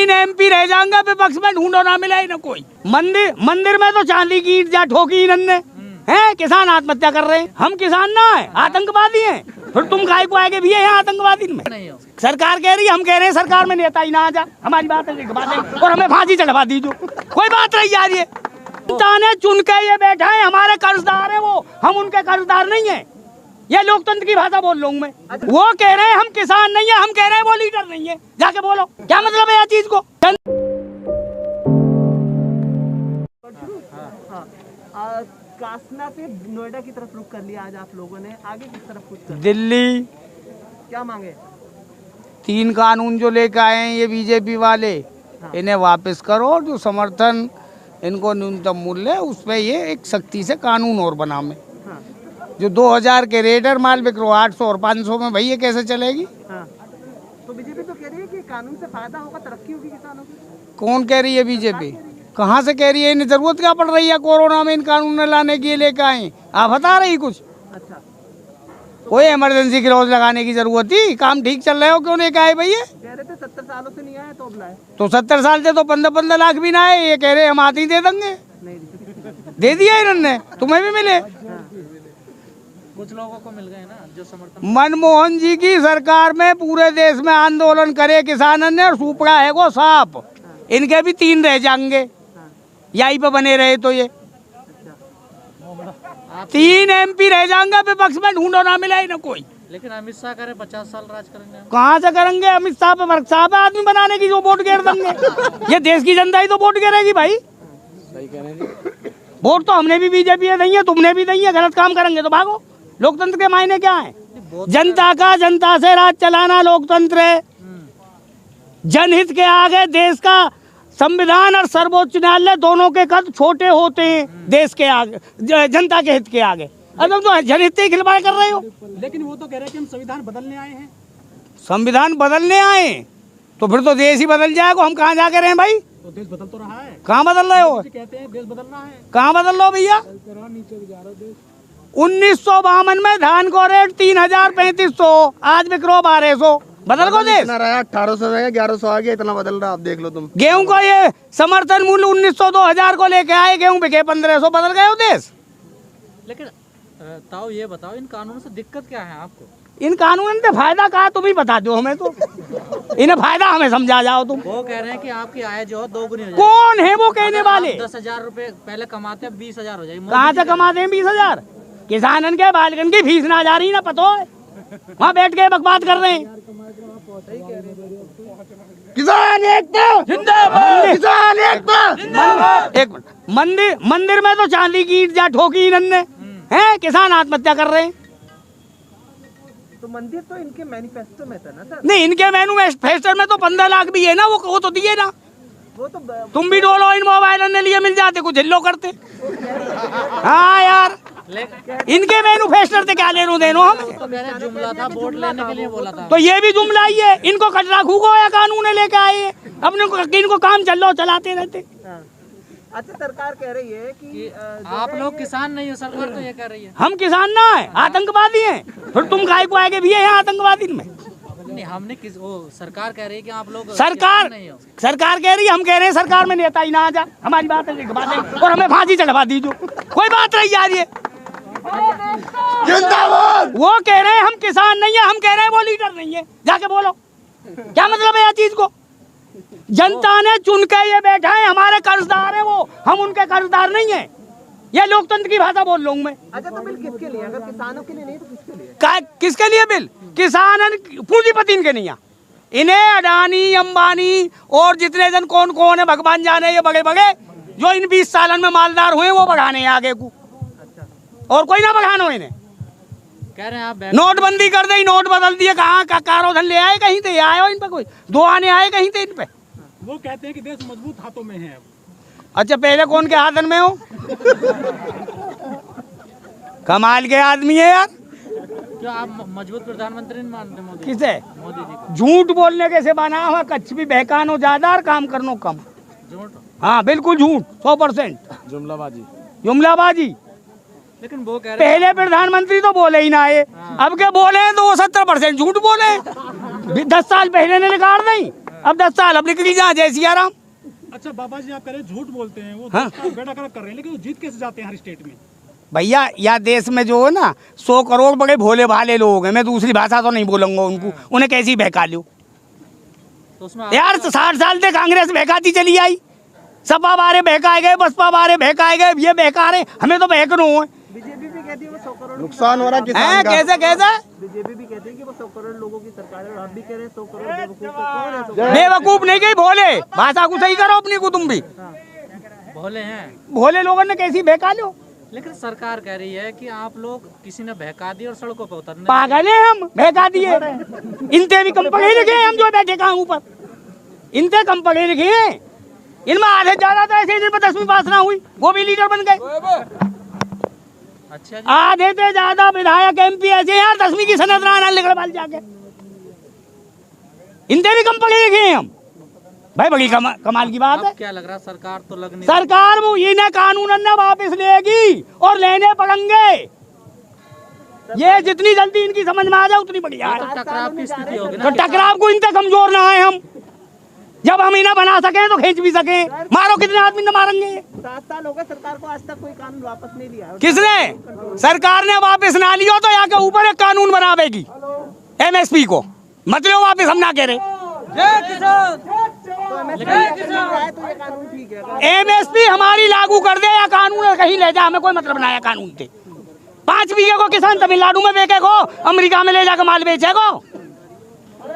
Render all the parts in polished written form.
3 MP रह जाएंगे विपक्ष में, ढूंढो ना मिला ही ना कोई। मंदिर में तो चांदी की ईंट जा ठोकी इन्होंने हैं। किसान आत्महत्या कर रहे हैं, हम किसान ना है, आतंकवादी हैं। फिर तुम काय को आगे भी है यहाँ आतंकवादी में? सरकार कह रही है, हम कह रहे हैं सरकार में नेता ही ना आ जा, हमारी बात है और हमें फांसी चढ़वा दीजिए, कोई बात नहीं जा रही है। जनता ने चुन के ये बैठा है, हमारे कर्जदार है वो, हम उनके कर्जदार नहीं है। ये लोकतंत्र की भाषा बोल रहा हूँ मैं। वो कह रहे हैं हम किसान नहीं है, हम कह रहे हैं वो लीडर नहीं है। जाके बोलो क्या मतलब है यह चीज को। कासना से नोएडा की तरफ रुख कर लिया आज आप लोगों ने, आगे किस तरफ कुछ कर? दिल्ली क्या मांगे? 3 कानून जो लेकर आए हैं ये बीजेपी वाले, इन्हें वापस करो। और जो समर्थन इनको न्यूनतम मूल्य है उस पर ये एक सख्ती से कानून और बना में। जो 2000 के रेडर माल बिक रहा 800 और 500 में, भाई ये कैसे चलेगी? तो बीजेपी तो कह रही है कि कानून से फायदा होगा, तरक्की होगी किसानों की। कौन कह रही है? बीजेपी कहाँ से कह रही है? इन्हें जरूरत क्या पड़ रही है कोरोना में इन कानून लाने के लिए लेकर आए? आप बता रही कुछ? अच्छा, कोई इमरजेंसी क्लॉज लगाने की जरूरत थी? काम ठीक चल रहे हो, क्यों लेकर आए भैया? कह रहे थे 70 सालों से नहीं आए तो अब लाए। तो 70 साल से तो 15-15 लाख भी ना आए, ये कह रहे हम आते ही दे देंगे। दे दिया इन्होंने, तुम्हें भी मिले। कुछ लोगों को मिल गए ना जो समर्थन। मनमोहन जी की सरकार में पूरे देश में आंदोलन करे किसानों ने, और सुपड़ा है वो साफ। इनके भी 3 रह जाएंगे यहीं पे बने रहे तो। ये 3 MP रह जाएंगे विपक्ष में, ढूंढो ना मिला ही ना कोई। लेकिन अमित शाह करे 50 साल राज करेंगे। कहाँ से करेंगे? अमित शाह पे वर्क साहब आदमी बनाने की जो वोट गिर देंगे। ये देश की जनता ही तो वोट गिरेगी भाई। सही कह रहे हैं। वोट तो हमने भी बीजेपी नहीं है, तुमने भी नहीं है। गलत काम करेंगे तो भागो। लोकतंत्र के मायने क्या है? जनता का जनता से राज चलाना लोकतंत्र है। जनहित के आगे देश का संविधान और सर्वोच्च न्यायालय दोनों के कद छोटे होते हैं देश के आगे, जनता के हित के आगे। अब तुम तो जनहित ही खिलवाड़ कर रहे हो। लेकिन वो तो कह रहे हैं कि हम संविधान बदलने आए हैं। संविधान बदलने आए तो फिर तो देश ही बदल जाएगा। हम कहाँ जाके रहे भाई? तो देश बदल तो रहा है। कहाँ बदल रहे हो? कहते हैं देश बदलना है। कहाँ बदल रहे हो भैया? 1952 में धान को रेट 3000-3500, आज बिक रहा 1200। बदल को देश 1800 से 1100 आ गया, इतना बदल रहा। आप देख लो तुम। गेहूं को ये समर्थन मूल्य 1900-2000 को लेके आए, गेहूं बिके 1500। बदल गए हो देश। लेकिन ताऊ ये बताओ, इन कानूनों से दिक्कत क्या है आपको? इन कानून से फायदा कहा? तुम ही बता दो हमें तो। इन्हें फायदा हमें समझा जाओ तुम। वो कह रहे हैं कि आपकी आय जो है 2 गुनी हो जाएगी। कौन है वो कहने वाले? 10,000 रुपए पहले कमाते हैं, 20,000 हो जाएगी। कहाँ से कमाते हैं 20,000? किसानन के बालकन की फीस ना जा रही ना, पता है? वहाँ बैठ के बकवाद कर रहे हैं। किसान एकता जिंदाबाद, किसान एकता जिंदाबाद। एक मिनट, मंदिर में तो चांदी की ईंट जा ठोकी इन्होंने हैं। किसान आत्महत्या कर रहे हैं। तो मंदिर तो इनके मैनिफेस्टो में था ना सर? नहीं, इनके मैनिफेस्टो में तो 15 लाख भी है ना, वो तो दिए ना। वो तो तुम भी डोलो, इन मोबाइल ने लिए मिल जाते, कुछ हिल्लो करते। हाँ यार, इनके मैनिफेस्टो से क्या लेनो देनो हम? तो मेरा जुमला था, वोट लेने के लिए बोला था। तो ये भी जुमला ही है। इनको कचरा खूको या कानून लेके आए अपने को, इनको काम चल लो चलाते रहते। अच्छा, सरकार कह रही है कि आप लोग किसान नहीं हो, सरकार तो ये कह रही है। हम किसान ना है, आतंकवादी हैं। फिर तुम काय को आगे भी है यहाँ आतंकवादी में? नहीं, हमने सरकार कह रही है कि आप लोग सरकार कह रही है, हम कह रहे हैं सरकार में नेता ही ना आ जा, हमारी बात है और हमें फांसी चढ़वा दीजिए, कोई बात नहीं जा रही है। जिंदाबाद। वो कह रहे हैं हम किसान नहीं है, हम कह रहे हैं वो लीडर नहीं है। जाके बोलो क्या मतलब है यह चीज को। जनता ने चुन के ये बैठा है, हमारे कर्जदार है वो, हम उनके कर्जदार नहीं है। ये लोकतंत्र की भाषा बोल रहा हूँ मैं। अच्छा, तो बिल किसके लिए? अगर किसानों के लिए नहीं तो किसके लिए? किसके लिए बिल? किसान पूंजीपति इनके नहीं है। इन्हें अडानी, अंबानी और जितने जन कौन है भगवान जाने, ये बड़े बड़े जो इन 20 सालन में मालदार हुए वो बढ़ाने आगे को। और कोई ना बढ़ानो इन्हें। कह रहे हैं आप नोटबंदी कर दे, नोट बदल दिए। कहाँ का कारोधन ले आए? कहीं से आए हो इन पे? कोई दो आने आए कहीं से इन पे? वो कहते हैं कि देश मजबूत हाथों में है। अच्छा, पहले कौन के हाथन में हो? कमाल के आदमी है यार। क्या आप मजबूत प्रधानमंत्री नहीं मानते मोदी? किसे? मोदी जी को। झूठ बोलने के से बना हुआ, कच्छ भी बहकानो ज्यादा और काम करनो कम। झूठ? हाँ बिल्कुल झूठ, 100%। जुमलाबाजी। लेकिन वो कह रहे पहले प्रधानमंत्री तो बोले ही ना आए। अब के बोले हैं तो वो 70% झूठ बोले। 10 साल पहले ने रिकॉर्ड नहीं। अब 10 साल अब निकली जहाँ जय सिया राम। अच्छा बाबा जी, आप कह रहे हैं झूठ बोलते हैं, वो हाँ? बेटा कर रहे हैं, लेकिन वो जीत कैसे जाते हैं हर स्टेट में? भैया यह देश में जो है ना 100 करोड़ बड़े भोले भाले लोग हैं, मैं दूसरी भाषा तो नहीं बोलूंगा उनको, उन्हें कैसी बहका लो तो उसमें यार। 60 साल से कांग्रेस बहकाती चली आई, सपा बारे बहकाए गए, बसपा बारे बहकाए गए, ये बहका रहे, हमें तो बहकनो है। बीजेपी भी कहती है वो 100 करोड़ नुकसान हो रहा है किसान हैं का। कैसे कैसे बीजेपी भी कहती है कि वो 100 करोड़ लोगों की सरकार है, और आप भी कह रहे हैं 100 करोड़ बेवकूफ, तो कौन है 100 करोड़? बेवकूफ नहीं गई, भोले भाषा को सही करो अपनी को, तुम भी भोले हैं। भोले लोगों ने कैसी बहका लो। लेकिन सरकार कह रही है कि आप लोग किसी ने बहका दी और सड़कों पर उतरने पागल है हम, बहका दिए। इनते भी कम पढ़े लिखे हैं हम जो बैठे कहाँ ऊपर, इनते कम पढ़े लिखे हैं। इनमें आधे ज्यादा तो ऐसे जिन पर 10वीं पास ना हुई वो भी लीडर बन गए। अच्छा जी। आधे से ज्यादा विधायक MP ऐसे यार 10वीं की सनद रहा निकल जाके, इनते भी कम पढ़े लिखे हैं हम भाई। बड़ी कमाल की बात अब है। क्या लग रहा है, सरकार तो लग नहीं सरकार वो इन्हें कानून ने वापस लेगी और लेने पड़ेंगे। ये जितनी जल्दी इनकी समझ में आ जाए उतनी बढ़िया है। तो टकराव की स्थिति होगी ना। तो टकराव को इनसे कमजोर ना आए हम, जब हम इन्हें बना सके तो खींच भी सके। मारो कितने आदमी न मारेंगे। 7 साल हो गए सरकार को, आज तक कोई कानून वापस नहीं लिया है। किसने? सरकार ने वापस ना लिया तो यहाँ के ऊपर एक कानून बनावेगी MSP को, मतलब वापस हम ना कह रहे। तो MSP है तो ये कानून ठीक है। अगर MSP हमारी लागू कर दे या कानून कहीं ले जा, हमें कोई मतलब ना है कानून से। 5 बीघे को किसान तमिलनाडु में बेचेगो, अमेरिका में ले जाकर माल बेचेगो।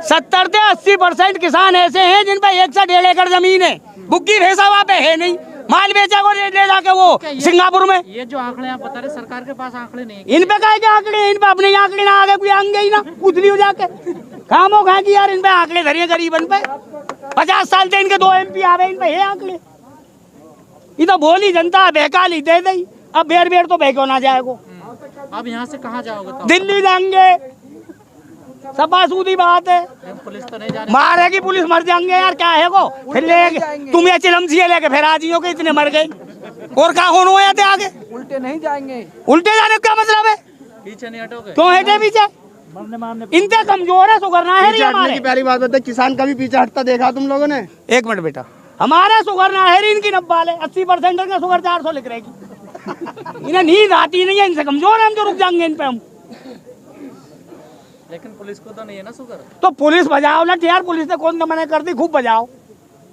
70 से 80% किसान ऐसे हैं जिन पे 1 से 1.5 एकड़ जमीन है, बुग्गी भैंसा वहाँ पे है नहीं, माल बेचेगो ले जाके वो सिंगापुर में। ये जो आंकड़े आप बता रहे, सरकार के पास आंकड़े नहीं है। इन पे काहे के आंकड़े, इन पे अपने आंकड़े ना आगे कोई आएंगे ही ना, पूछ लियो जाके। खामो खा की यार इन पे आंकड़े धरिए गरीबन पे। 50 साल से इनके 2 MP आवे, इन पे है आंकड़े। ये तो भोली जनता बहकाली दे दी, अब बेर बेर तो बहको ना जाएगो। अब यहाँ से कहाँ जाओगे तो? दिल्ली जाएंगे, सपा सूदी बात है। पुलिस तो नहीं जाने। मारेगी पुलिस, मर जाएंगे यार, क्या है वो। फिर ले तुम्हें चिलमसी लेके फिर आजियों के इतने मर गए, और क्या होने हुए थे आगे। उल्टे नहीं जाएंगे। उल्टे जाने का मतलब है पीछे नहीं हटोगे? क्यों हटे पीछे? इनसे कमजोर है, शुगर ना है पीछे हटने की पहली बात बताए, किसान का भी पीछे हटता देखा तुम लोगों ने? 1 मिनट बेटा, हमारा शुगर ना है, इनकी 90 है, 80% का शुगर 400 लिख रहेगी। इन्हें नींद आती नहीं है, इनसे कमजोर है हम, जो रुक जाएंगे इन पे हम। लेकिन पुलिस को तो नहीं है ना शुगर। तो पुलिस बजाओ ना यार, पुलिस ने कौन मना कर दी, खूब बजाओ।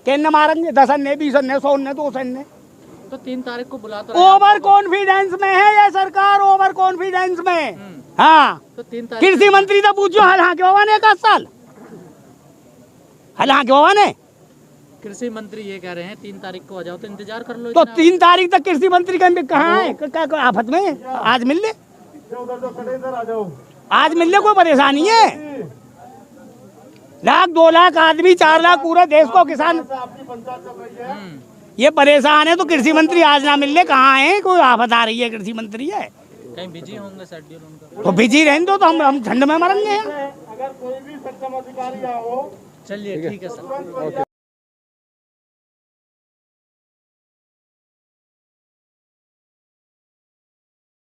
कहने मारेंगे 10 अन्य 20 अन्य 100 अन्य 200 अन्य। तो 3 तारीख को बुला तो ओवर कॉन्फिडेंस में है ये सरकार, ओवर कॉन्फिडेंस में। हाँ, तो 3 तारीख कृषि मंत्री तो पूछो, हल हाँ क्यों ने 1 साल हल हाँ क्यों ने। कृषि मंत्री ये कह रहे हैं 3 तारीख को आ जाओ, तो इंतजार कर लो। तो इतना। 3 तारीख तक कृषि मंत्री कहाँ है? क्या आफत में? आज मिल ले, आज मिलने कोई परेशानी है। 1 लाख 2 लाख आदमी 4 लाख पूरे देश को किसान ये परेशान है, तो कृषि मंत्री आज ना मिलने कहाँ है? कोई आफत आ रही है, कृषि मंत्री है कहीं बिजी होंगे शेड्यूल उनका। तो बिजी रहने दो, तो हम ठंड में मरेंगे। अगर कोई भी सक्षम अधिकारी आओ, चलिए ठीक है सर।